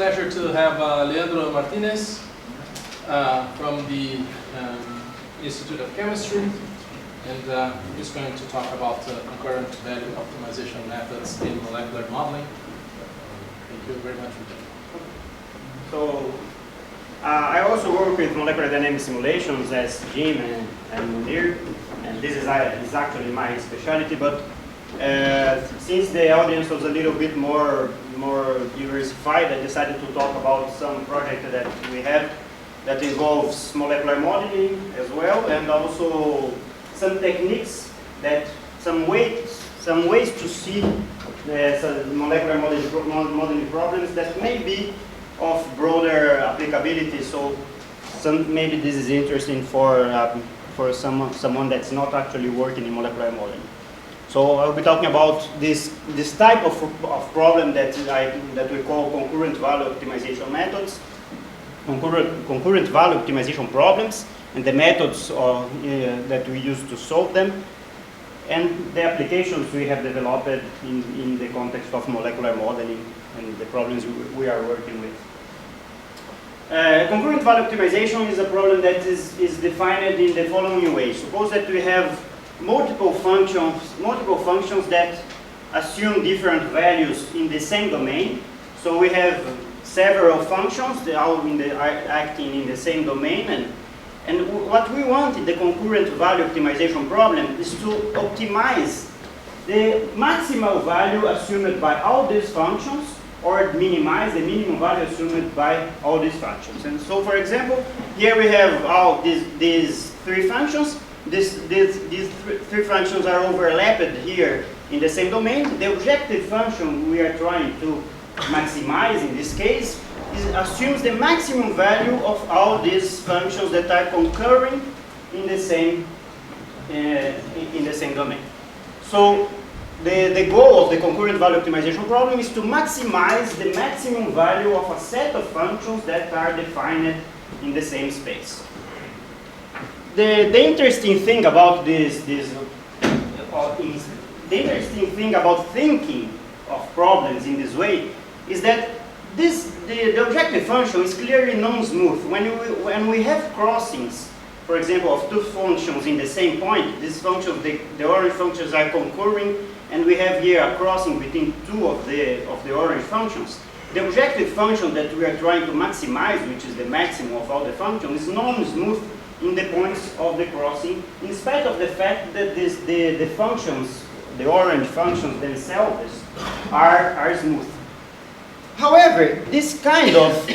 pleasure to have Leandro Martinez from the Institute of Chemistry, and he's going to talk about concurrent value optimization methods in molecular modeling. Thank you very much for that. So, I also work with molecular dynamic simulations as Jim and Munir, and this is actually my specialty, but since the audience was a little bit more diversified, I decided to talk about some project that we have that involves molecular modeling as well, and also some techniques that some ways to see some molecular modeling problems that may be of broader applicability. So maybe this is interesting for someone that's not actually working in molecular modeling. So I'll be talking about this type of problem that we call concurrent value optimization methods, concurrent value optimization problems, and the methods that we use to solve them, and the applications we have developed in the context of molecular modeling and the problems we are working with. Concurrent value optimization is a problem that is defined in the following way. Suppose that we have multiple functions that assume different values in the same domain. So we have several functions that are acting in the same domain, and what we want in the concurrent value optimization problem is to optimize the maximal value assumed by all these functions, or minimize the minimum value assumed by all these functions. And so, for example, here we have all these three functions. These three functions are overlapped here in the same domain. The objective function we are trying to maximize in this case assumes the maximum value of all these functions that are concurring in the same domain. So the goal of the concurrent value optimization problem is to maximize the maximum value of a set of functions that are defined in the same space. The interesting thing about the interesting thing about thinking of problems in this way is that the objective function is clearly non-smooth. When we have crossings, for example, of two functions in the same point, these functions, the orange functions are concurring, and we have here a crossing between two of the orange functions. The objective function that we are trying to maximize, which is the maximum of all the functions, is non-smooth in the points of the crossing, in spite of the fact that the functions, the orange functions themselves, are smooth. However, this kind of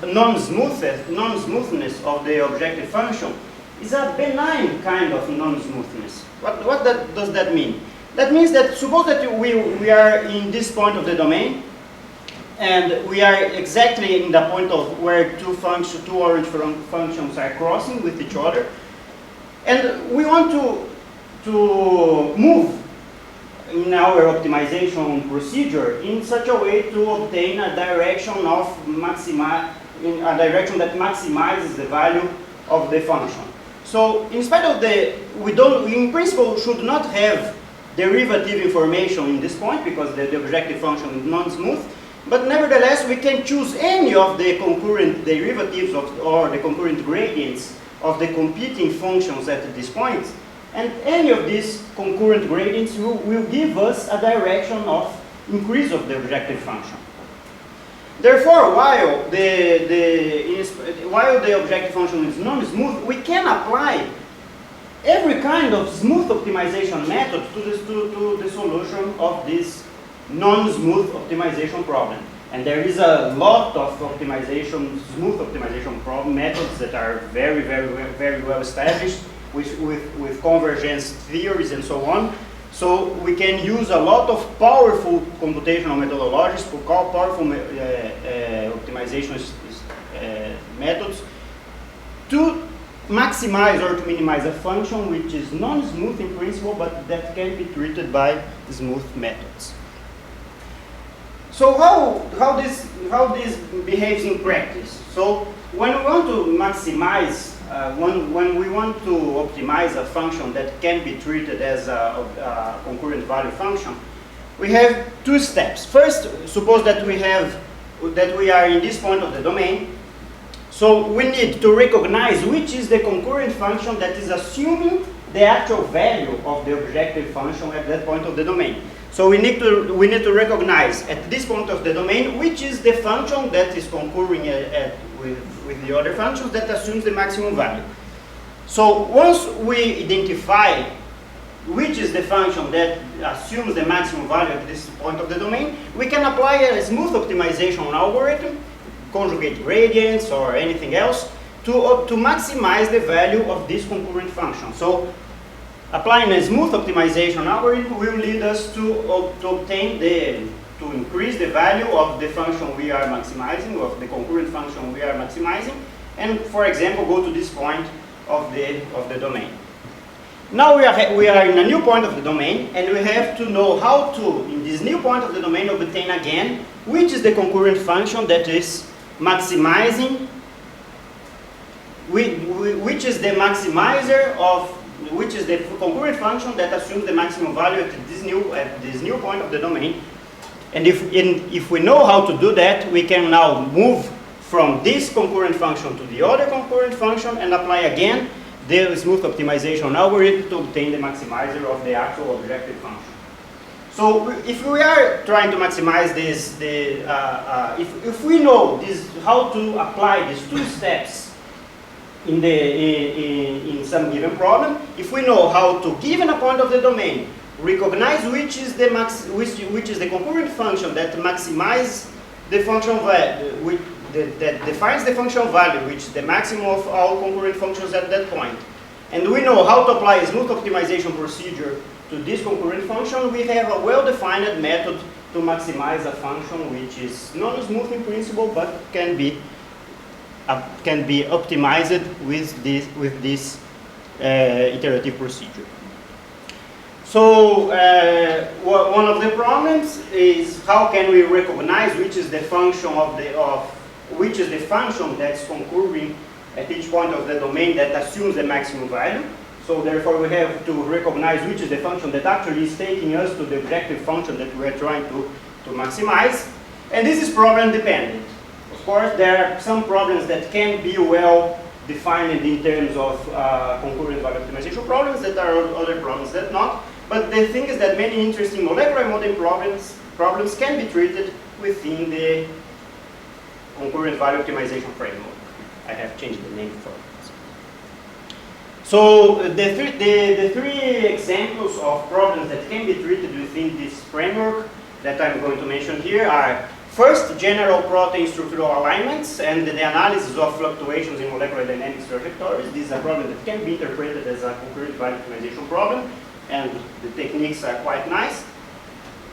non-smoothness of the objective function is a benign kind of non-smoothness. What does that mean? That means that suppose that we are in this point of the domain, and we are exactly in the point of where two orange functions are crossing with each other, and we want to move in our optimization procedure in such a way to obtain a direction that maximizes the value of the function. So in spite of we in principle should not have derivative information in this point because the objective function is non-smooth, but nevertheless we can choose any of the concurrent derivatives or the concurrent gradients of the competing functions at this point. And any of these concurrent gradients will give us a direction of increase of the objective function. Therefore, while the objective function is non-smooth, we can apply every kind of smooth optimization method to the solution of this non-smooth optimization problem. And there is a lot of smooth optimization problem methods that are very, very, very well established, with convergence theories and so on. So we can use a lot of powerful computational methodologies, powerful optimization methods to maximize or to minimize a function which is non-smooth in principle, but that can be treated by smooth methods. So how this behaves in practice? So when we want to maximize when we want to optimize a function that can be treated as a concurrent value function, we have two steps. First, suppose that we have that we are in this point of the domain. So we need to recognize which is the concurrent function that is assuming the actual value of the objective function at that point of the domain. So we need to recognize at this point of the domain which is the function that is concurring with the other functions that assumes the maximum value. So once we identify which is the function that assumes the maximum value at this point of the domain, we can apply a smooth optimization algorithm, conjugate gradients or anything else, to maximize the value of this concurrent function. So applying a smooth optimization algorithm will lead us to increase the value of the function we are maximizing, of the concurrent function we are maximizing, and for example go to this point of the domain. Now we are in a new point of the domain, and we have to know how to, in this new point of the domain, obtain again which is the concurrent function that is maximizing, which is the maximizer of, which is the concurrent function that assumes the maximum value at this new point of the domain. And if we know how to do that, we can now move from this concurrent function to the other concurrent function and apply again the smooth optimization algorithm to obtain the maximizer of the actual objective function. So if we are trying to maximize this, if we know how to apply these two steps in some given problem, if we know how to, given a point of the domain, recognize which is the concurrent function that maximizes the function value, that defines the function value, which is the maximum of all concurrent functions at that point, and we know how to apply a smooth optimization procedure to this concurrent function, we have a well-defined method to maximize a function which is non-smooth in principle, but can be optimized with this iterative procedure. So one of the problems is how can we recognize which is the function which is the function that's concurring at each point of the domain that assumes the maximum value. So therefore we have to recognize which is the function that actually is taking us to the objective function that we are trying to maximize. And this is problem dependent. Of course, there are some problems that can be well defined in terms of concurrent value optimization problems, that are other problems that not. But the thing is that many interesting molecular modeling problems can be treated within the concurrent value optimization framework. I have changed the name for it. So the three examples of problems that can be treated within this framework that I'm going to mention here are: first, general protein structural alignments and the analysis of fluctuations in molecular dynamics trajectories. This is a problem that can be interpreted as a concurrent value optimization problem, and the techniques are quite nice.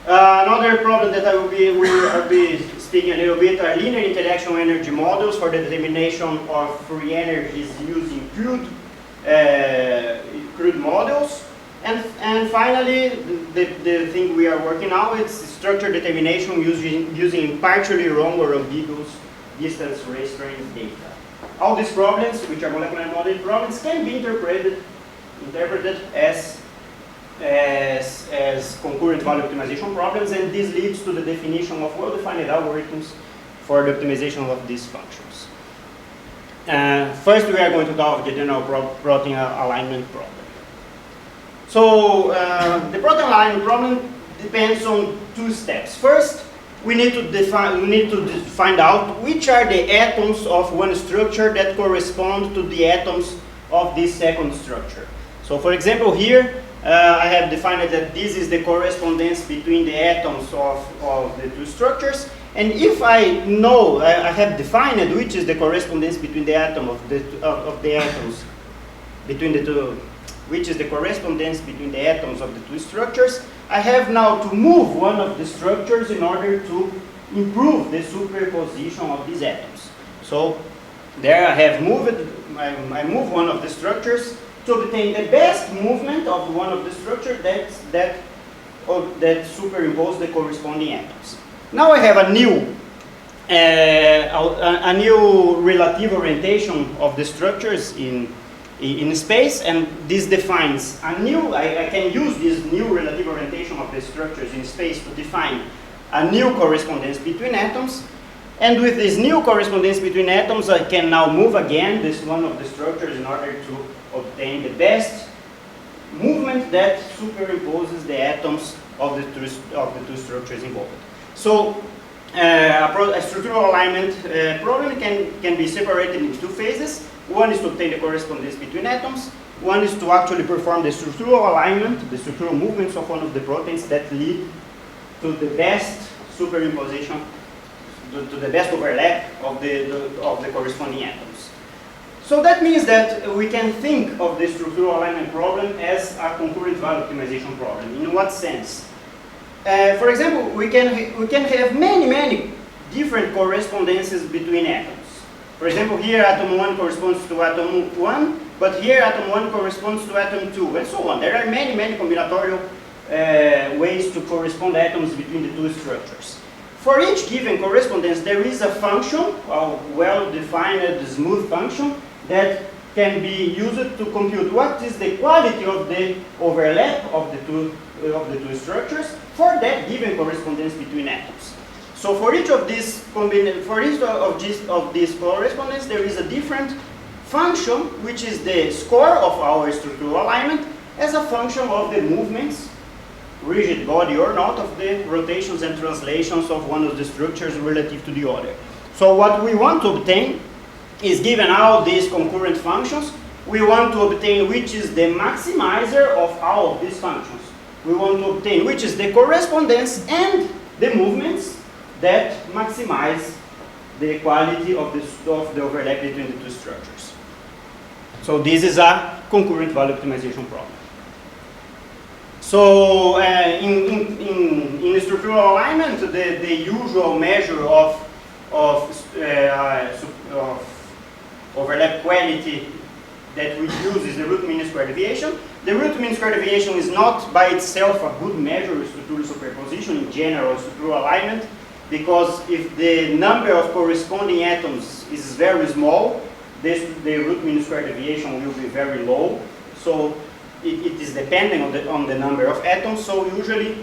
Another problem that I will be speaking a little bit are linear interaction energy models for the determination of free energies using crude models. And finally, the thing we are working now is structure determination using partially wrong or ambiguous distance restraint data. All these problems, which are molecular modeling problems, can be interpreted as concurrent value optimization problems, and this leads to the definition of well-defined algorithms for the optimization of these functions. First, we are going to talk the general protein alignment problem. So the protein alignment problem depends on two steps. First, we need to find out which are the atoms of one structure that correspond to the atoms of this second structure. So for example, here I have defined that this is the correspondence between the atoms of the two structures. And if I know, I have defined which is the correspondence between the atom of the atoms between the two, which is the correspondence between the atoms of the two structures, I have now to move one of the structures in order to improve the superposition of these atoms. So there I have moved, I move one of the structures to obtain the best movement of one of the structures that superimpose the corresponding atoms. Now I have a new relative orientation of the structures in space, and this defines a new, I can use this new relative orientation of the structures in space to define a new correspondence between atoms. And with this new correspondence between atoms, I can now move again this one of the structures in order to obtain the best movement that superimposes the atoms of the two structures involved. So a structural alignment problem can be separated in two phases. One is to obtain the correspondence between atoms. One is to actually perform the structural alignment, the structural movements of one of the proteins that lead to the best superimposition, to the best overlap of the corresponding atoms. So that means that we can think of the structural alignment problem as a concurrent value optimization problem. In what sense? For example, we can have many different correspondences between atoms. For example, here atom 1 corresponds to atom 1, but here atom 1 corresponds to atom 2, and so on. There are many combinatorial ways to correspond atoms between the two structures. For each given correspondence, there is a function, a well-defined smooth function, that can be used to compute what is the quality of the overlap of the two structures for that given correspondence between atoms. So for each of these correspondence, there is a different function, which is the score of our structural alignment as a function of the movements, rigid body or not, of the rotations and translations of one of the structures relative to the other. So what we want to obtain is, given all these concurrent functions, we want to obtain which is the maximizer of all of these functions. We want to obtain which is the correspondence and the movements that maximize the quality of the overlap between the two structures. So this is a concurrent value optimization problem. So in structural alignment, the usual measure of overlap quality that we use is the root mean square deviation. The root mean square deviation is not by itself a good measure of structural superposition in general structural alignment, because if the number of corresponding atoms is very small, the root mean square deviation will be very low. So it is depending on the number of atoms. So usually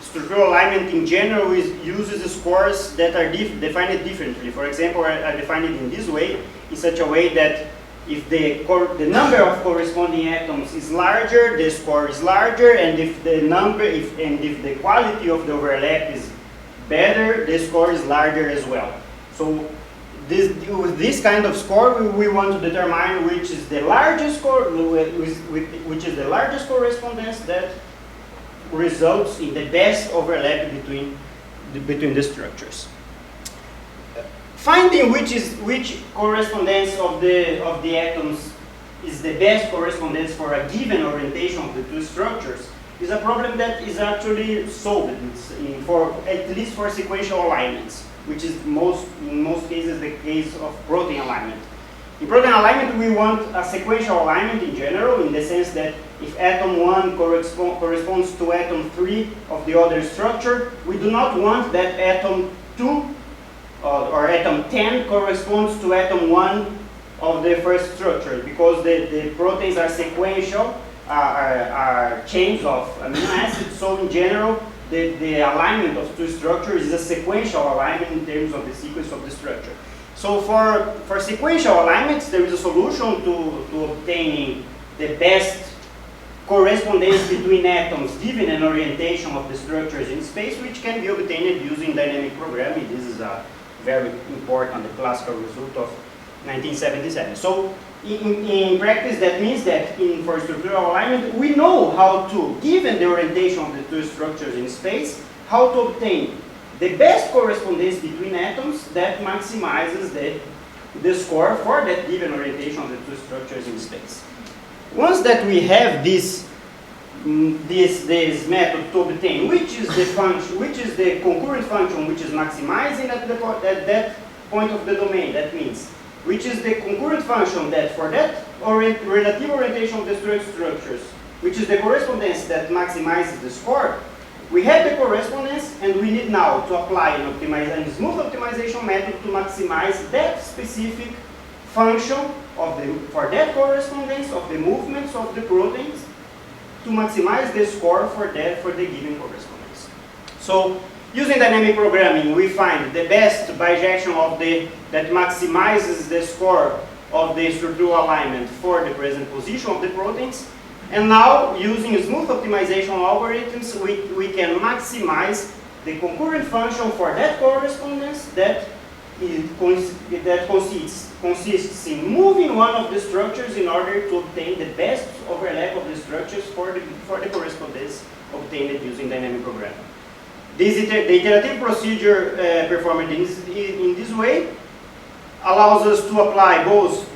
structural alignment in general uses scores that are defined differently. For example, I define it in this way, in such a way that if the number of corresponding atoms is larger, the score is larger, and if the quality of the overlap is better, the score is larger as well. So with this kind of score, we want to determine which is the largest score, which is the largest correspondence that results in the best overlap between the structures. Finding which correspondence of the atoms is the best correspondence for a given orientation of the two structures is a problem that is actually solved, at least for sequential alignments, which is in most cases the case of protein alignment. In protein alignment, we want a sequential alignment in general, in the sense that if atom 1 corresponds to atom 3 of the other structure, we do not want that atom 2 or atom 10 corresponds to atom 1 of the first structure, because the proteins are sequential, are chains of amino acids. So in general, the alignment of two structures is a sequential alignment in terms of the sequence of the structure. So for sequential alignments, there is a solution to obtaining the best correspondence between atoms given an orientation of the structures in space, which can be obtained using dynamic programming. This is a very important classical result of 1977. So in practice, that means that for structural alignment, we know how to, given the orientation of the two structures in space, how to obtain the best correspondence between atoms that maximizes the score for that given orientation of the two structures in space. Once that we have this method to obtain which is the function, which is the concurrent function which is maximizing at that point of the domain, that means which is the concurrent function that for that relative orientation of the structures, which is the correspondence that maximizes the score, we have the correspondence, and we need now to apply a smooth optimization method to maximize that specific function for that correspondence of the movements of the proteins to maximize the score for the given correspondence. So Using dynamic programming, we find the best bijection of that maximizes the score of the structural alignment for the present position of the proteins. And now, using smooth optimization algorithms, we can maximize the concurrent function for that correspondence that consists in moving one of the structures in order to obtain the best overlap of the structures for the correspondence obtained using dynamic programming. The iterative procedure performed in this way allows us to apply both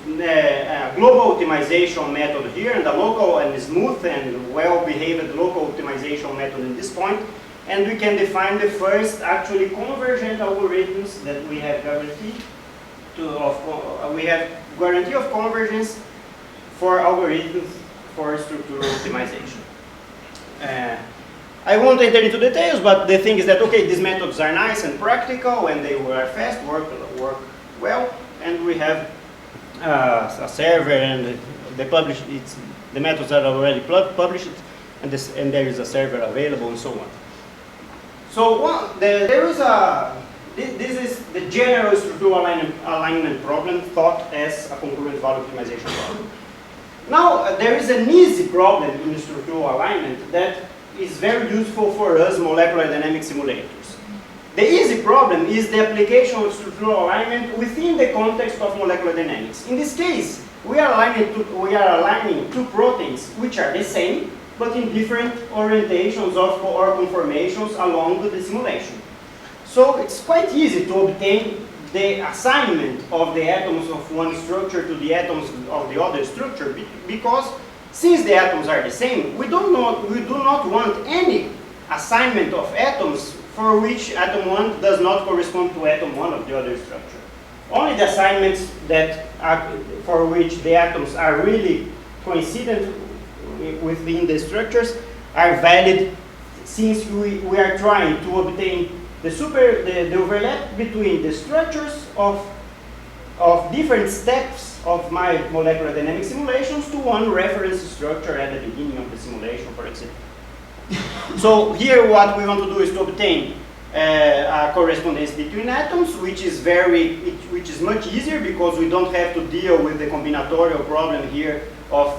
global optimization method here and the local and smooth and well-behaved local optimization method in this point. And we can define the first actually convergent algorithms that we have guarantee of convergence for algorithms for structural optimization. I won't enter into details, but the thing is that, okay, these methods are nice and practical, and they were fast, work well, and we have a server, and they publish the methods are already published, and there is a server available, and so on. So this is the general structural alignment problem thought as a concurrent value optimization problem. Now, there is an easy problem in the structural alignment that is very useful for us molecular dynamic simulators. The easy problem is the application of structural alignment within the context of molecular dynamics. In this case, we are aligning two proteins which are the same, but in different orientations or conformations along the simulation. So it's quite easy to obtain the assignment of the atoms of one structure to the atoms of the other structure, because since the atoms are the same, we do not want any assignment of atoms for which atom 1 does not correspond to atom 1 of the other structure. Only the assignments for which the atoms are really coincident within the structures are valid, since we are trying to obtain the overlap between the structures of different steps of my molecular dynamic simulations to one reference structure at the beginning of the simulation, for example. So here what we want to do is to obtain a correspondence between atoms, which is much easier because we don't have to deal with the combinatorial problem here of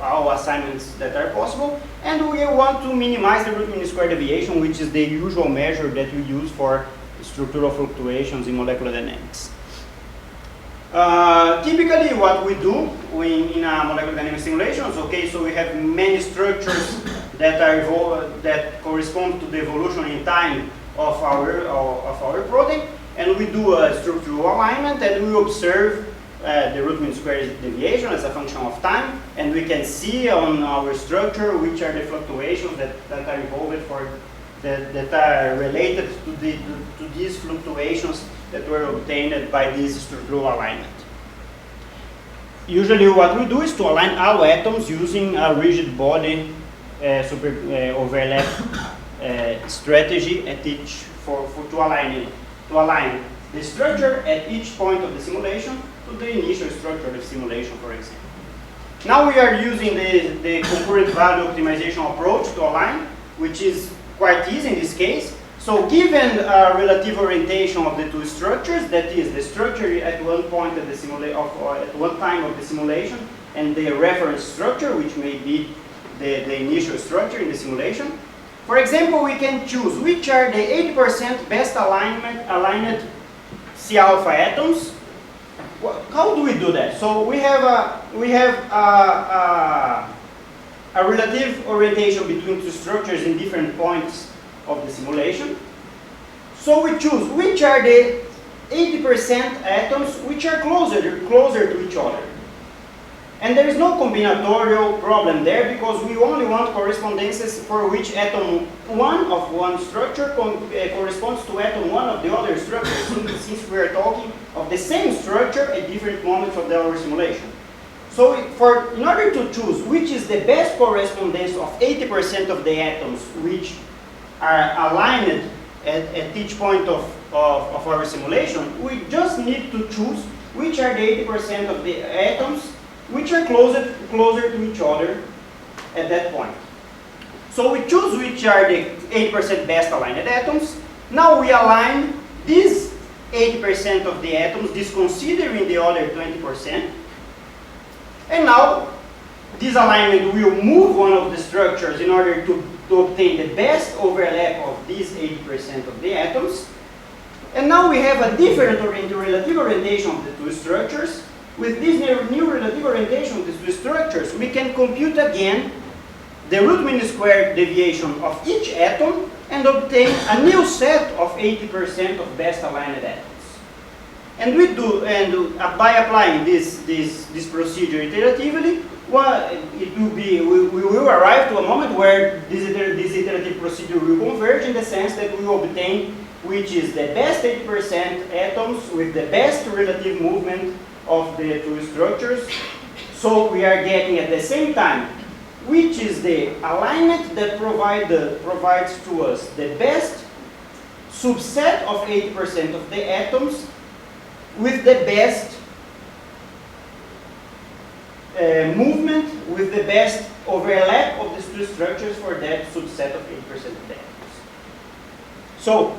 all assignments that are possible, and we want to minimize the root mean square deviation, which is the usual measure that we use for structural fluctuations in molecular dynamics. Typically what we do in a molecular dynamic simulations, okay, so we have many structures that correspond to the evolution in time of our protein, and we do a structural alignment, and we observe the root mean square deviation as a function of time, and we can see on our structure which are the fluctuations that are involved that are related to these fluctuations that were obtained by this structural alignment. Usually what we do is to align all atoms using a rigid body overlap strategy at each to align the structure at each point of the simulation to the initial structure of the simulation, for example. Now we are using the concurrent value optimization approach to align, which is quite easy in this case. So given a relative orientation of the two structures, that is the structure at one point of the at one time of the simulation, and the reference structure, which may be the initial structure in the simulation. For example, we can choose which are the 80% best aligned C alpha atoms. How do we do that? So we have a relative orientation between two structures in different points of the simulation. So we choose which are the 80% atoms which are closer to each other. And there is no combinatorial problem there, because we only want correspondences for which atom 1 of one structure corresponds to atom 1 of the other structure, since we are talking of the same structure at different moments of our simulation. So in order to choose which is the best correspondence of 80% of the atoms which are aligned at each point of our simulation, we just need to choose which are the 80% of the atoms which are closer to each other at that point. So we choose which are the 80% best aligned atoms, Now we align this 80% of the atoms, disconsidering the other 20%. And now this alignment will move one of the structures in order to obtain the best overlap of these 80% of the atoms. And now we have a different relative orientation of the two structures. With this new relative orientation of the two structures, we can compute again the root mean squared deviation of each atom and obtain a new set of 80% of best aligned atoms. And by applying this procedure iteratively, we will arrive to a moment where this iterative procedure will converge in the sense that we will obtain which is the best 80% atoms with the best relative movement of the two structures. So we are getting at the same time which is the alignment that provides to us the best subset of 80% of the atoms with the best movement, with the best overlap of the two structures for that subset of 80% of the atoms. So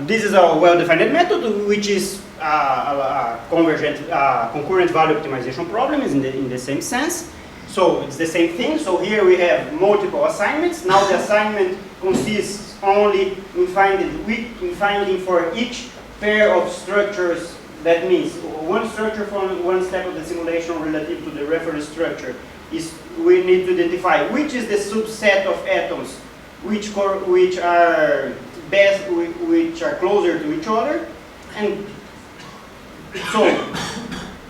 this is a well-defined method, which is a concurrent value optimization problem in the same sense. So it's the same thing. So here we have multiple assignments. Now the assignment consists only in finding for each pair of structures. That means one structure from one step of the simulation relative to the reference structure is we need to identify which is the subset of atoms which are closer to each other. And so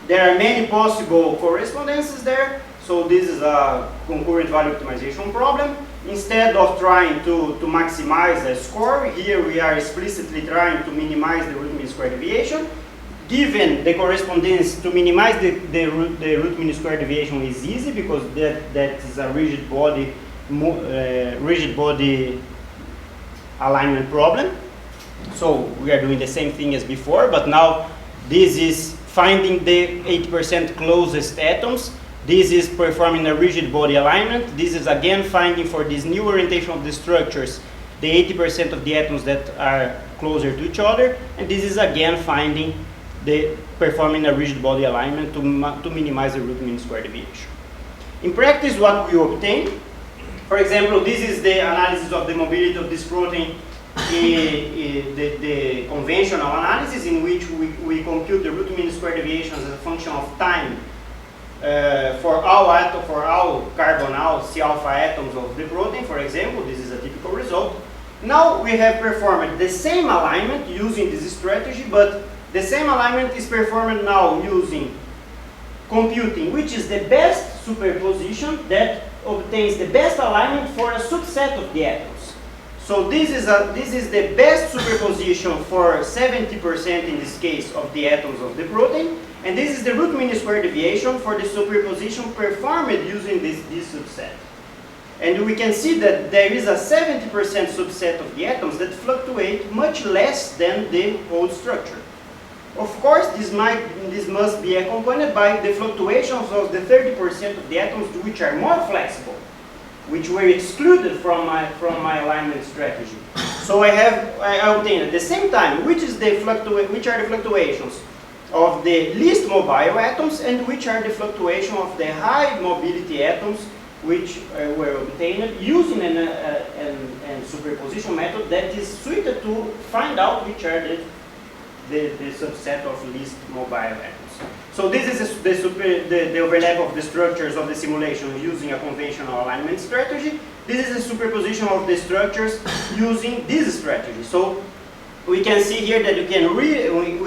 there are many possible correspondences there. So this is a concurrent value optimization problem. Instead of trying to maximize the score, here we are explicitly trying to minimize the root mean square deviation. Given the correspondence, to minimize the root mean square deviation is easy because that is a rigid body alignment problem. So we are doing the same thing as before, but now this is finding the 80% closest atoms. This is performing a rigid body alignment. This is again finding for this new orientation of the structures the 80% of the atoms that are closer to each other. And this is again performing a rigid body alignment to minimize the root mean square deviation. In practice, what we obtain, for example, this is the analysis of the mobility of this protein, the conventional analysis in which we compute the root mean square deviations as a function of time for all carbonyl C alpha atoms of the protein, for example. This is a typical result. Now we have performed the same alignment using this strategy, but the same alignment is performed now using computing which is the best superposition that obtains the best alignment for a subset of the atoms. So this is the best superposition for 70% in this case of the atoms of the protein, and this is the root mean square deviation for the superposition performed using this subset. And we can see that there is a 70% subset of the atoms that fluctuate much less than the whole structure. Of course, this must be accompanied by the fluctuations of the 30% of the atoms which are more flexible, which were excluded from my alignment strategy. So I obtain at the same time which are the fluctuations of the least mobile atoms and which are the fluctuation of the high mobility atoms which were obtained using a superposition method that is suited to find out which are the subset of least mobile atoms. So this is the overlap of the structures of the simulation using a conventional alignment strategy. This is the superposition of the structures using this strategy. So we can see here that we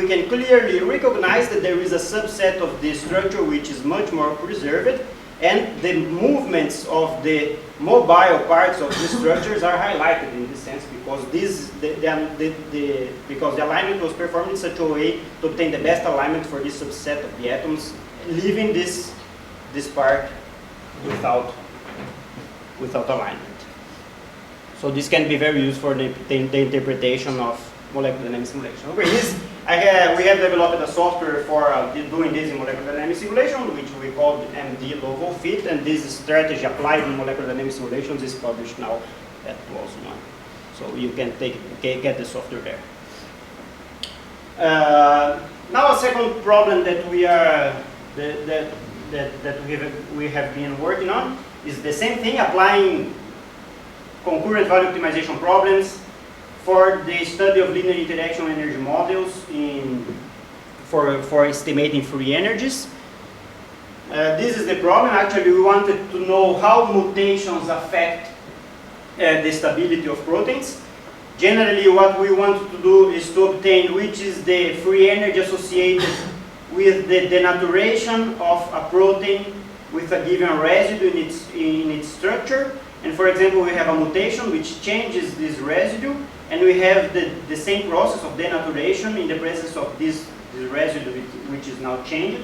can clearly recognize that there is a subset of the structure which is much more preserved, and the movements of the mobile parts of the structures are highlighted in this sense because because the alignment was performed in such a way to obtain the best alignment for this subset of the atoms, leaving this part without alignment. So this can be very useful for the interpretation of molecular dynamic simulation. Over here, we have developed a software for doing this in molecular dynamic simulation, which we call MD Local Fit, and this strategy applied in molecular dynamic simulations is published now at PLOS ONE. So you can get the software there. Now a second problem that we have been working on is the same thing, applying concurrent value optimization problems for the study of linear interaction energy models for estimating free energies. This is the problem. Actually, we wanted to know how mutations affect the stability of proteins. Generally, what we want to do is to obtain which is the free energy associated with the denaturation of a protein with a given residue in its structure. And for example, we have a mutation which changes this residue, and we have the same process of denaturation in the presence of this residue which is now changed.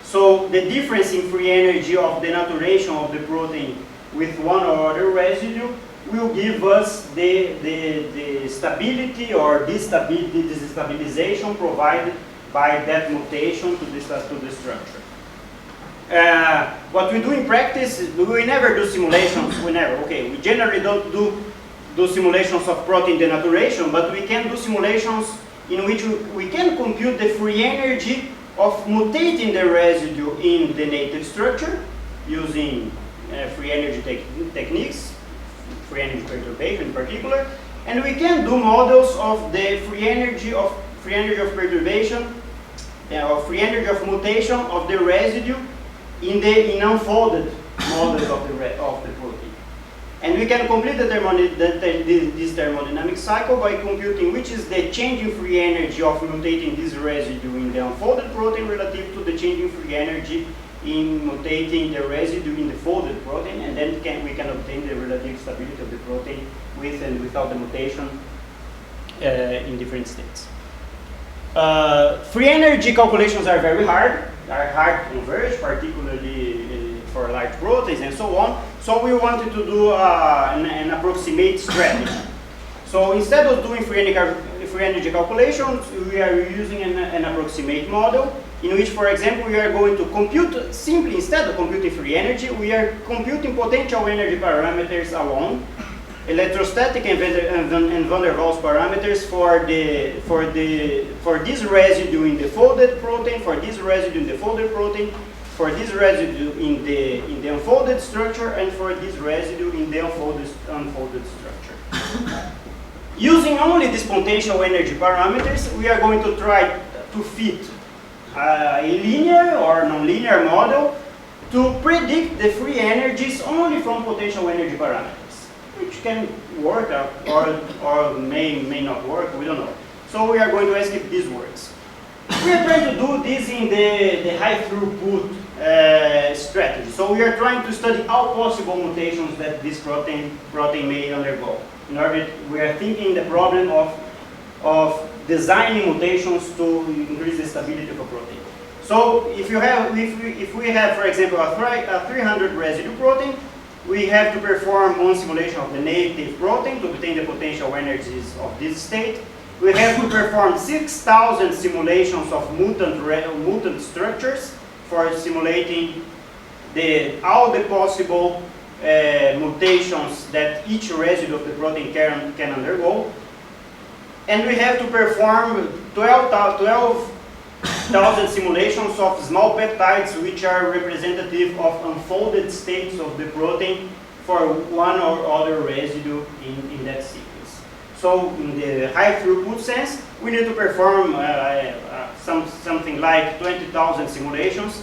So the difference in free energy of denaturation of the protein with one or other residue will give us the stability or destabilization provided by that mutation to the structure. What we do in practice, we never do simulations. We generally don't do simulations of protein denaturation, but we can do simulations in which we can compute the free energy of mutating the residue in the native structure using free energy techniques, free energy perturbation in particular, and we can do models of the free energy of perturbation or free energy of mutation of the residue in unfolded models of the protein. And we can complete this thermodynamic cycle by computing which is the changing free energy of mutating this residue in the unfolded protein relative to the changing free energy in mutating the residue in the folded protein, and then we can obtain the relative stability of the protein with and without the mutation in different states. Free energy calculations are very hard, to converge, particularly for large proteins and so on. So we wanted to do an approximate strategy. So instead of doing free energy calculations, we are using an approximate model in which, for example, we are going to compute simply, instead of computing free energy, we are computing potential energy parameters alone, electrostatic and van der Waals parameters for this residue in the folded protein, for this residue in the folded protein, for this residue in the unfolded structure, and for this residue in the unfolded structure. Using only these potential energy parameters, we are going to try to fit a linear or nonlinear model to predict the free energies only from potential energy parameters, which can work or may not work, we don't know. So we are going to ask if this works. We are trying to do this in the high throughput strategy. So we are trying to study all possible mutations that this protein may undergo. In order, we are thinking the problem of designing mutations to increase the stability of a protein. So if we have, for example, a 300 residue protein, we have to perform one simulation of the native protein to obtain the potential energies of this state. We have to perform 6,000 simulations of mutant structures for simulating all the possible mutations that each residue of the protein can undergo. And we have to perform 12,000 simulations of small peptides which are representative of unfolded states of the protein for one or other residue in that sequence. So in the high throughput sense, we need to perform something like 20,000 simulations,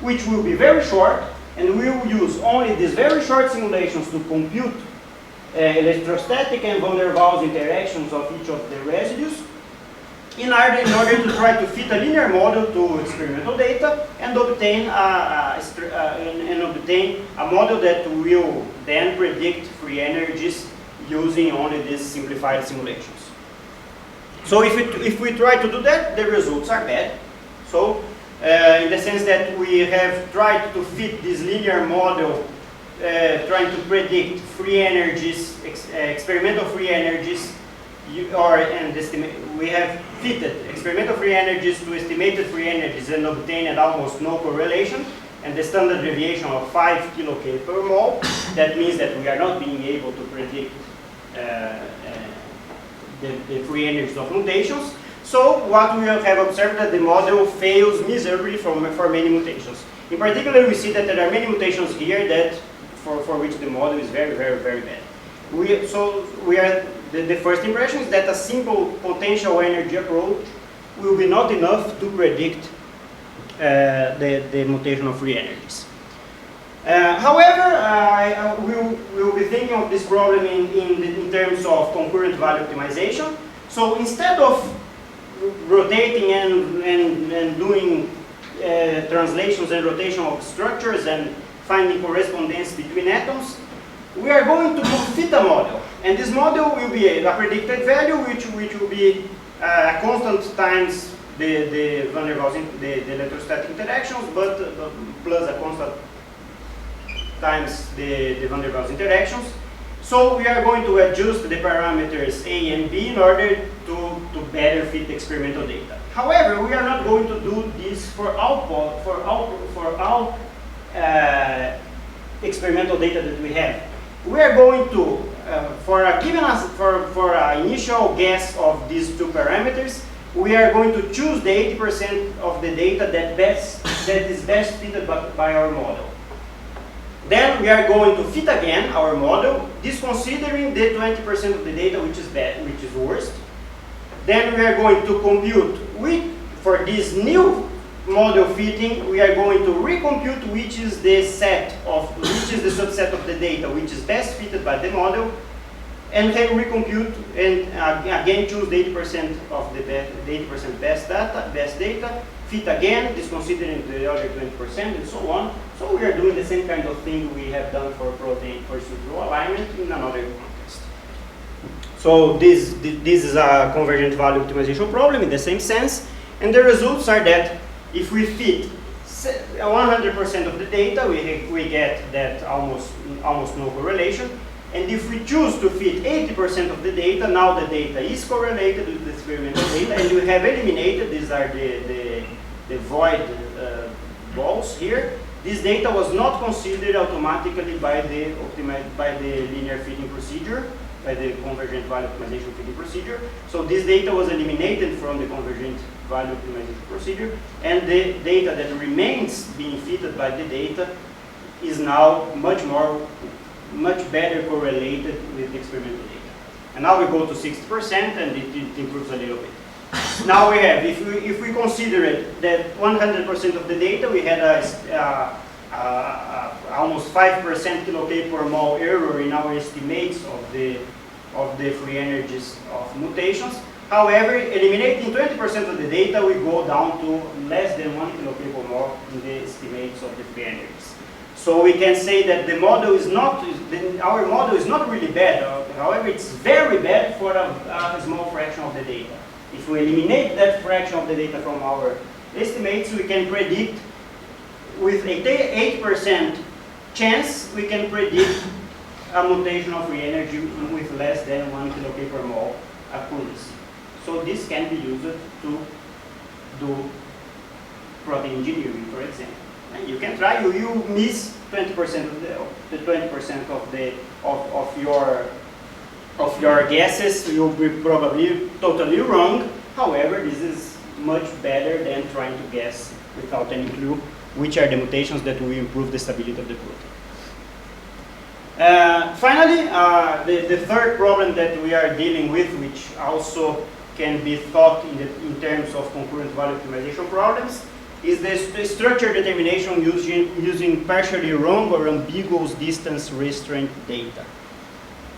which will be very short, and we will use only these very short simulations to compute electrostatic and van der Waals interactions of each of the residues in order to try to fit a linear model to experimental data and obtain a model that will then predict free energies using only these simplified simulations. So if we try to do that, the results are bad. So in the sense that we have tried to fit this linear model trying to predict free energies, experimental free energies, we have fitted experimental free energies to estimated free energies and obtained almost no correlation, and the standard deviation of 5 kK per mole. That means that we are not being able to predict the free energies of mutations. So what we have observed that the model fails miserably for many mutations. In particular, we see that there are many mutations here that for which the model is very, very, very bad. The first impression is that a simple potential energy approach will be not enough to predict the mutation of free energies. However, we'll be thinking of this problem in terms of concurrent value optimization. So instead of rotating and doing translations and rotation of structures and finding correspondence between atoms, we are going to fit a model. And this model will be a predicted value which will be a constant times the van der Waals, the electrostatic interactions, but plus a constant times the van der Waals interactions. So we are going to adjust the parameters A and B in order to better fit the experimental data. However, we are not going to do this for all experimental data that we have. We are going to, for an initial guess of these two parameters, we are going to choose the 80% of the data that is best fitted by our model. Then we are going to fit again our model, disconsidering the 20% of the data which is bad, which is worst. Then we are going to compute for this new model fitting, we are going to recompute which is the subset of the data which is best fitted by the model, and then recompute and again choose the 80% of the 80% best data, fit again, disconsidering the other 20% and so on. So we are doing the same kind of thing we have done for protein for structural alignment in another context. So this is a convergent value optimization problem in the same sense, and the results are that if we fit 100% of the data, we get that almost no correlation. And if we choose to fit 80% of the data, now the data is correlated with the experimental data, and we have eliminated, these are the void balls here. This data was not considered automatically by the linear fitting procedure, by the convergent value optimization fitting procedure. So this data was eliminated from the convergent value optimization procedure, and the data that remains being fitted by the data is now much better correlated with the experimental data. And now we go to 60% and it improves a little bit. Now we have, if we consider it that 100% of the data, we had almost 5% kilocalorie per mole error in our estimates of the free energies of mutations. However, eliminating 20% of the data, we go down to less than 1 kilocalorie per mole in the estimates of the free energies. So we can say that the model is not, our model is not really bad. However, it's very bad for a small fraction of the data. If we eliminate that fraction of the data from our estimates, we can predict with a 8% chance, we can predict a mutation of free energy with less than 1 kilocalorie per mole accuracy. So this can be used to do protein engineering, for example. And you can try. You miss 20% of the 20% of your guesses. You'll be probably totally wrong. However, this is much better than trying to guess without any clue which are the mutations that will improve the stability of the protein. Finally, the third problem that we are dealing with, which also can be thought in terms of concurrent value optimization problems, is the structure determination using partially wrong or ambiguous distance restraint data.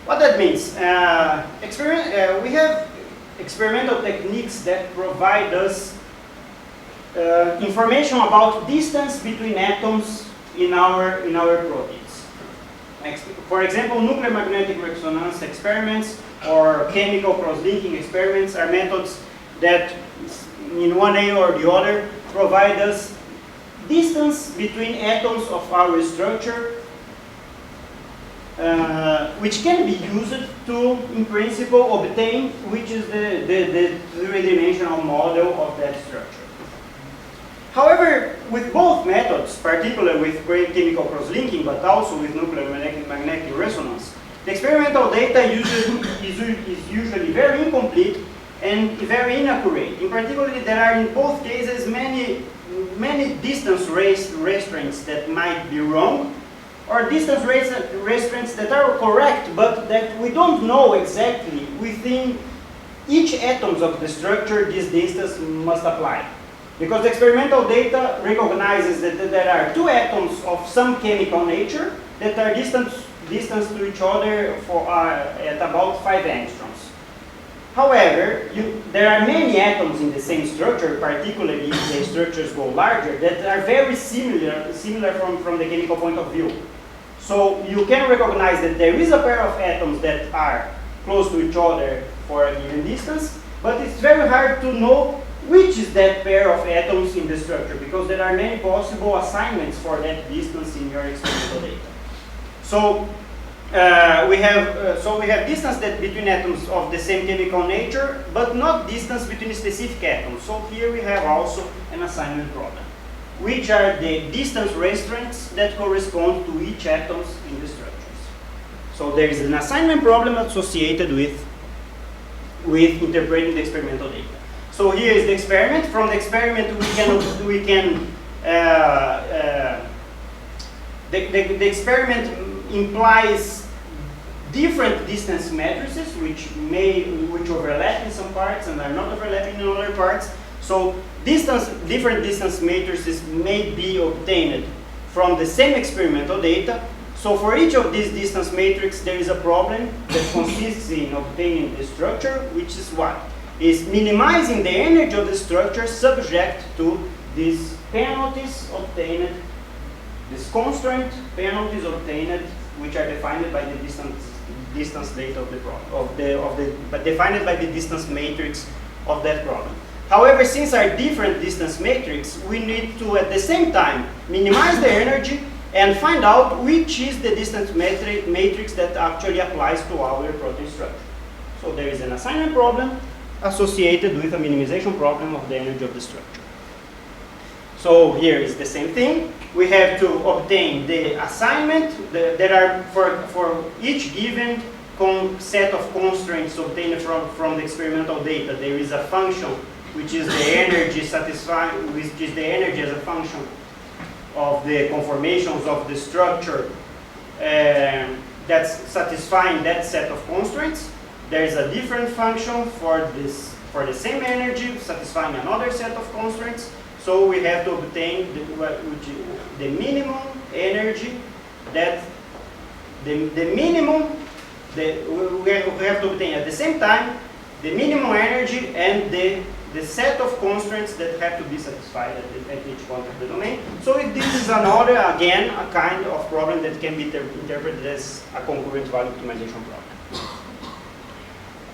What that means? We have experimental techniques that provide us information about distance between atoms in our proteins. For example, nuclear magnetic resonance experiments or chemical cross-linking experiments are methods that, in one way or the other, provide us distance between atoms of our structure, which can be used to, in principle, obtain which is the three-dimensional model of that structure. However, with both methods, particularly with chemical cross-linking, but also with nuclear magnetic resonance, The experimental data is usually very incomplete and very inaccurate. In particular, there are in both cases many distance restraints that might be wrong, or distance restraints that are correct, but that we don't know exactly within each atoms of the structure this distance must apply. Because the experimental data recognizes that there are two atoms of some chemical nature that are distant to each other at about 5 angstroms. However, there are many atoms in the same structure, particularly if the structures go larger, that are very similar from the chemical point of view. So you can recognize that there is a pair of atoms that are close to each other for a given distance, but it's very hard to know which is that pair of atoms in the structure, because there are many possible assignments for that distance in your experimental data. So we have distance that between atoms of the same chemical nature, but not distance between specific atoms. So here we have also an assignment problem, which are the distance restraints that correspond to each atoms in the structures. So there is an assignment problem associated with interpreting the experimental data. So here is the experiment. From the experiment, the experiment implies different distance matrices, which overlap in some parts and are not overlapping in other parts. So different distance matrices may be obtained from the same experimental data. So for each of these distance matrices, there is a problem that consists in obtaining the structure, which is what? Is minimizing the energy of the structure subject to these penalties obtained, these constraint penalties obtained, which are defined by the distance data of the problem, but defined by the distance matrix of that problem. However, since our different distance matrix, we need to at the same time minimize the energy and find out which is the distance matrix that actually applies to our protein structure. So there is an assignment problem associated with a minimization problem of the energy of the structure. So here is the same thing. We have to obtain the assignment. There are, for each given set of constraints obtained from the experimental data, there is a function which is the energy satisfying, which is the energy as a function of the conformations of the structure that's satisfying that set of constraints. There is a different function for the same energy satisfying another set of constraints. So we have to obtain the minimum energy that we have to obtain at the same time the minimum energy and the set of constraints that have to be satisfied at each point of the domain. So this is another, again, a kind of problem that can be interpreted as a concurrent value optimization problem.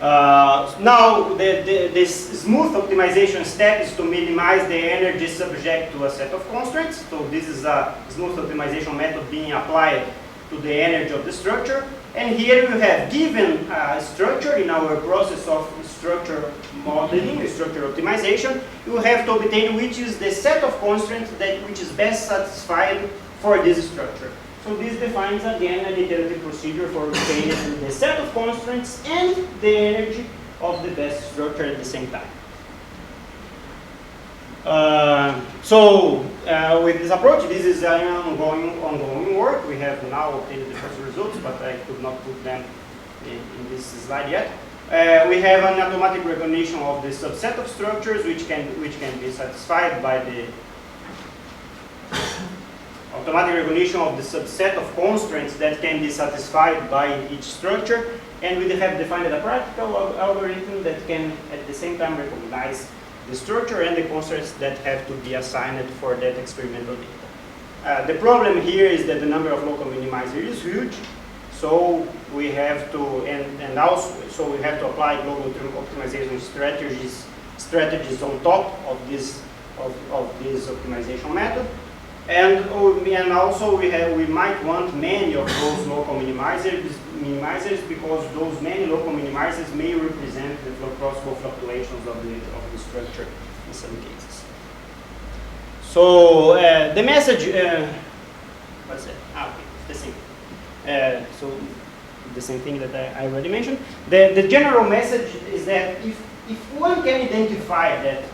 Now, this smooth optimization step is to minimize the energy subject to a set of constraints. So this is a smooth optimization method being applied to the energy of the structure. And here we have given a structure in our process of structure modeling, structure optimization. You have to obtain which is the set of constraints which is best satisfied for this structure. So this defines again an iterative procedure for obtaining the set of constraints and the energy of the best structure at the same time. With this approach, this is an ongoing work. We have now obtained the first results, but I could not put them in this slide yet. We have an automatic recognition of the subset of structures which can be satisfied by the automatic recognition of the subset of constraints that can be satisfied by each structure, and we have defined a practical algorithm that can at the same time recognize the structure and the constraints that have to be assigned for that experimental data. The problem here is that the number of local minimizers is huge, so we have to we have to apply global optimization strategies on top of this optimization method. And also we might want many of those local minimizers because those many local minimizers may represent the classical fluctuations of the structure in some cases. So the message, what's that? Okay, the same. So the same thing that I already mentioned. The general message is that if one can identify that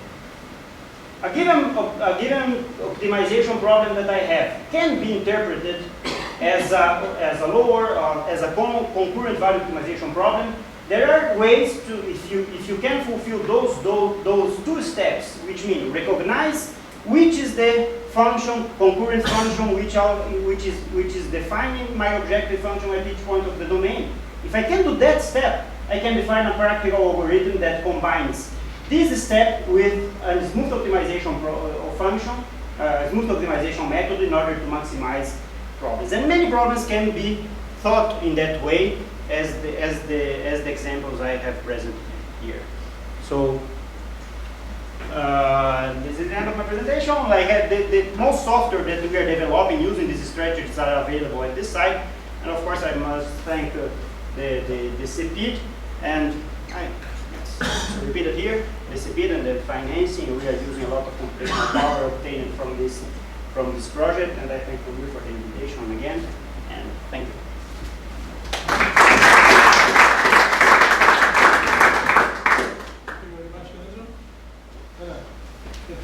a given optimization problem that I have can be interpreted as a lower as a concurrent value optimization problem, there are ways to, if you can fulfill those two steps, which mean recognize which is the function, concurrent function, which is defining my objective function at each point of the domain. If I can do that step, I can define a practical algorithm that combines this step with a smooth optimization function, smooth optimization method in order to maximize problems. And many problems can be thought in that way as the examples I have present here. So this is the end of my presentation. Like the most software that we are developing using these strategies are available at this site. And of course, I must thank the CEPID and repeat it here. The CEPID and the financing. We are using a lot of computational power obtained from this project. And I thank you for the invitation again. And thank you.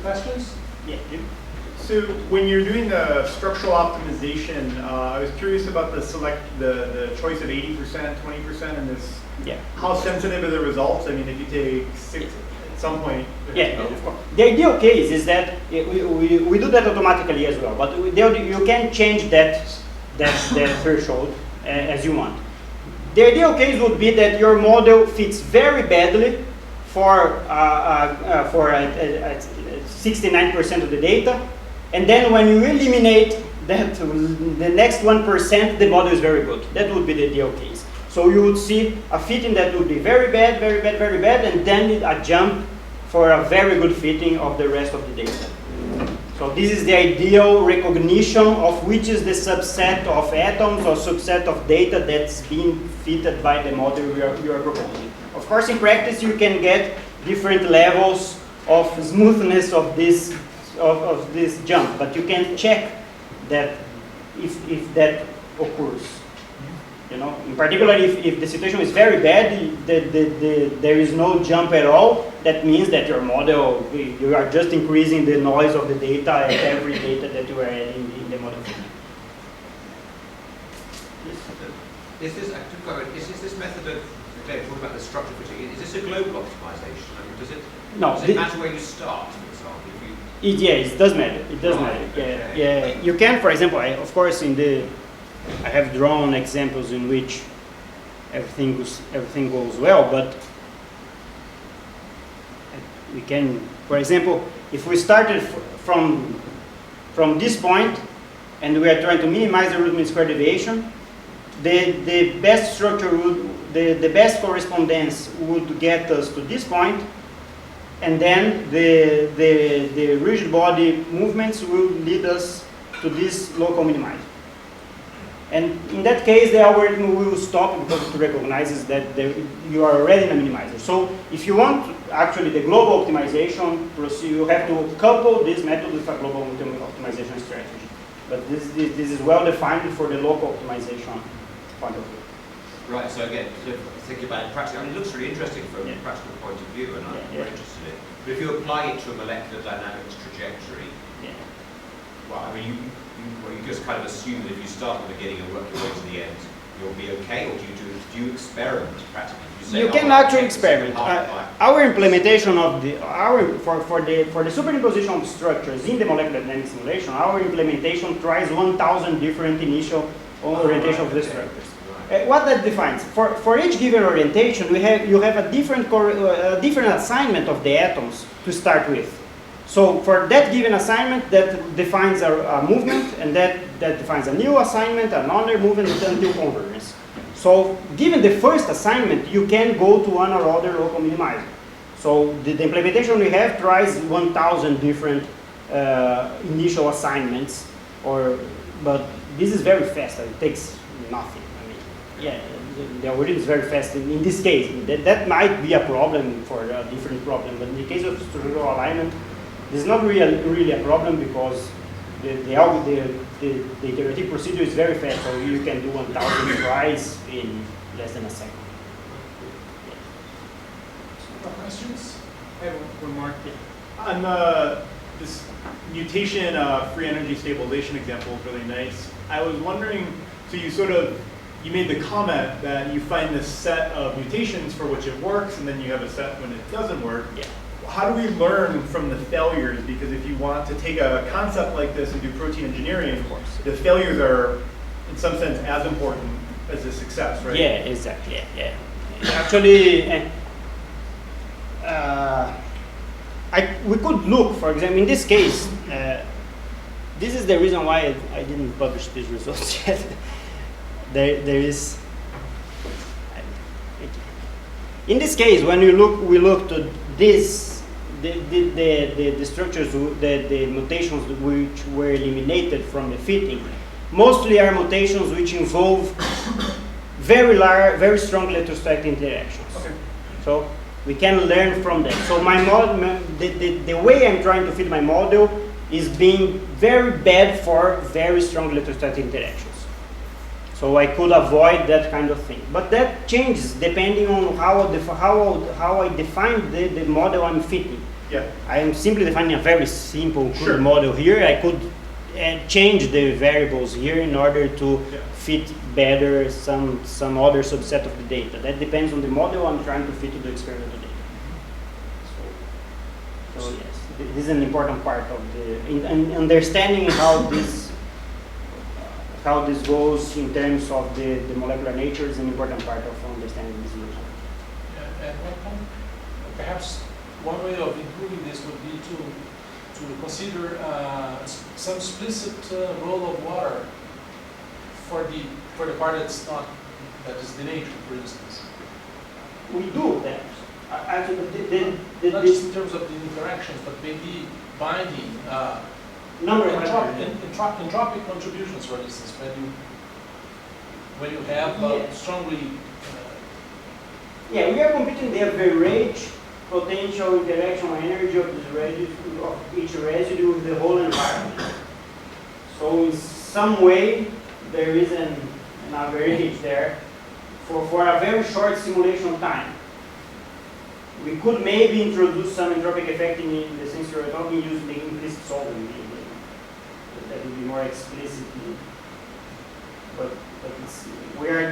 Questions? Yeah. So when you're doing the structural optimization, I was curious about the choice of 80%, 20%, and this. Yeah. How sensitive are the results? I mean, if you take 6 at some point. Yeah, of course. The ideal case is that we do that automatically as well, but you can change that threshold as you want. The ideal case would be that your model fits very badly for 69% of the data, and then when you eliminate that, the next 1%, the model is very good. That would be the ideal case. So you would see a fitting that would be very bad, very bad, very bad, and then a jump for a very good fitting of the rest of the data. So this is the ideal recognition of which is the subset of atoms or subset of data that's being fitted by the model you are proposing. Of course, in practice, you can get different levels of smoothness of this jump, but you can check that if that occurs. You know, in particular, if the situation is very bad, there is no jump at all. That means that your model, you are just increasing the noise of the data at every data that you are adding in the model. Is this this method of talking about the structure fitting? Is this a global optimization? I mean, does it matter where you start, for example? It does matter. It does matter. Okay. Yeah. You can, for example, of course, I have drawn examples in which everything goes well, but we can, for example, if we started from this point and we are trying to minimize the root mean square deviation, the best structure the best correspondence would get us to this point, and then the rigid body movements will lead us to this local minimizer. And in that case, the algorithm will stop because it recognizes that you are already in a minimizer. So if you want actually the global optimization procedure, you have to couple this method with a global optimization strategy. But this is well defined for the local optimization point of view. Right, so again, thinking about it practically, I mean, it looks really interesting from a practical point of view, and I'm very interested in it. But if you apply it to a molecular dynamics trajectory, well, I mean, you just kind of assume that if you start at the beginning and work your way to the end, you'll be okay, or do you experiment practically? You can actually experiment. Our implementation of for the superimposition of structures in the molecular dynamics simulation, our implementation tries 1,000 different initial orientation of the structures. What that defines, for each given orientation, you have a different assignment of the atoms to start with. So for that given assignment, that defines a movement, and that defines a new assignment, another movement until convergence. So given the first assignment, you can go to one or other local minimizer. So the implementation we have tries 1,000 different initial assignments, but this is very fast. It takes nothing. The algorithm is very fast in this case. That might be a problem for a different problem, but in the case of structural alignment, this is not really a problem because the iterative procedure is very fast, so you can do 1,000 tries in less than a second. More questions? I have one more. On this mutation free energy stabilization example is really nice. I was wondering, so you made the comment that you find this set of mutations for which it works, and then you have a set when it doesn't work. Yeah. How do we learn from the failures? Because if you want to take a concept like this and do protein engineering, the failures are, in some sense, as important as the success, right? Yeah, exactly. Yeah. Actually, we could look, for example, in this case, this is the reason why I didn't publish these results yet. There is, in this case, when we look to this, the structures, the mutations which were eliminated from the fitting, mostly are mutations which involve very strong electrostatic interactions. Okay. So we can learn from them. So my model, the way I'm trying to fit my model is being very bad for very strong electrostatic interactions. So I could avoid that kind of thing. But that changes depending on how I define the model I'm fitting. Yeah. I am simply defining a very simple crude model here. I could change the variables here in order to fit better some other subset of the data. That depends on the model I'm trying to fit to the experimental data. So yes, this is an important part of in understanding how this goes in terms of the molecular nature is an important part of understanding this relation. And perhaps one way of improving this would be to consider some explicit role of water for the part that is denatured, for instance. We do that. Actually, not just in terms of the interactions, but maybe binding. Entropic contributions, for instance, when you have strongly. Yeah, we are computing the average potential interaction energy of this residue, of each residue with the whole environment. So in some way, there is an average there for a very short simulation time. We could maybe introduce some entropic effect in the sense you're talking using the implicit solvent. That would be more explicitly. But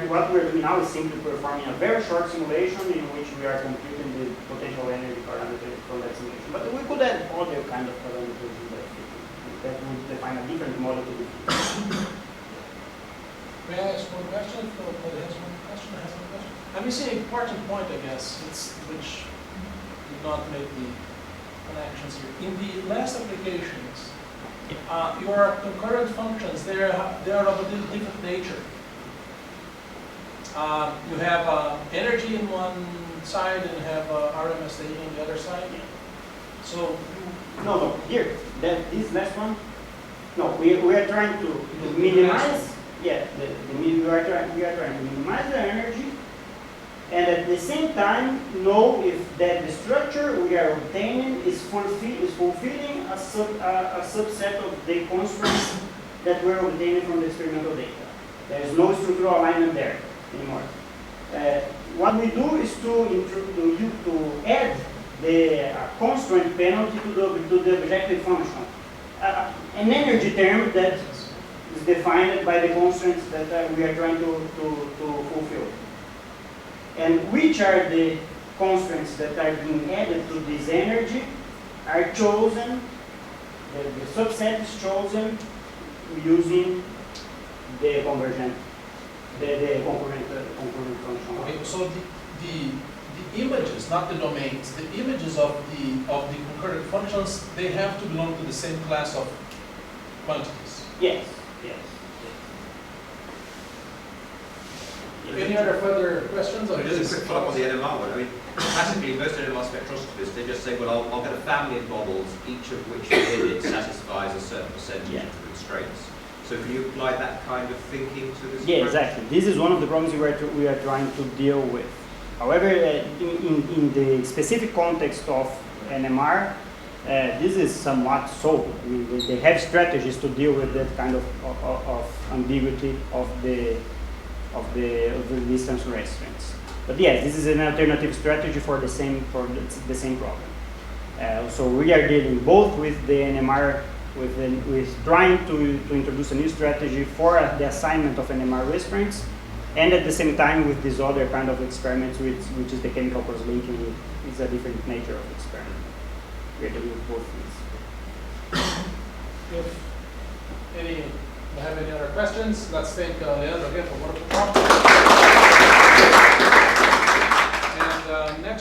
what we're doing now is simply performing a very short simulation in which we are computing the potential energy parameters from that simulation. But we could add other kind of parameters in that would define a different model to do. May I ask one question? If nobody has one question, I have one question. I'm missing an important point, I guess, which did not make the connections here. In the last applications, your concurrent functions, they are of a different nature. You have energy in one side and you have RMS data on the other side. So no, here, this last one. No, we are trying to minimize. Yeah, we are trying to minimize the energy, and at the same time know if that the structure we are obtaining is fulfilling a subset of the constraints that we're obtaining from the experimental data. There is no structural alignment there anymore. What we do is to add the constraint penalty to the objective function, an energy term that is defined by the constraints that we are trying to fulfill. And which are the constraints that are being added to this energy are chosen, the subset is chosen using the convergent, the concurrent function. Okay, so the images, not the domains, the images of the concurrent functions, they have to belong to the same class of quantities. Yes. Any other further questions? Or just a quick follow-up on the NMR one. I mean, classically, most NMR spectroscopists, they just say, well, I'll get a family of models, each of which within it satisfies a certain percentage of the constraints. So can you apply that kind of thinking to this? Yeah, exactly. This is one of the problems we are trying to deal with. However, in the specific context of NMR, this is somewhat solved. I mean, they have strategies to deal with that kind of ambiguity of of the distance restraints. But yes, this is an alternative strategy for the same problem. So we are dealing both with the NMR, with trying to introduce a new strategy for the assignment of NMR restraints, and at the same time with this other kind of experiments, which is the chemical cross-linking, which is a different nature of experiment. We are dealing with both things. If any have any other questions, let's thank Leandro again for a wonderful talk. And next.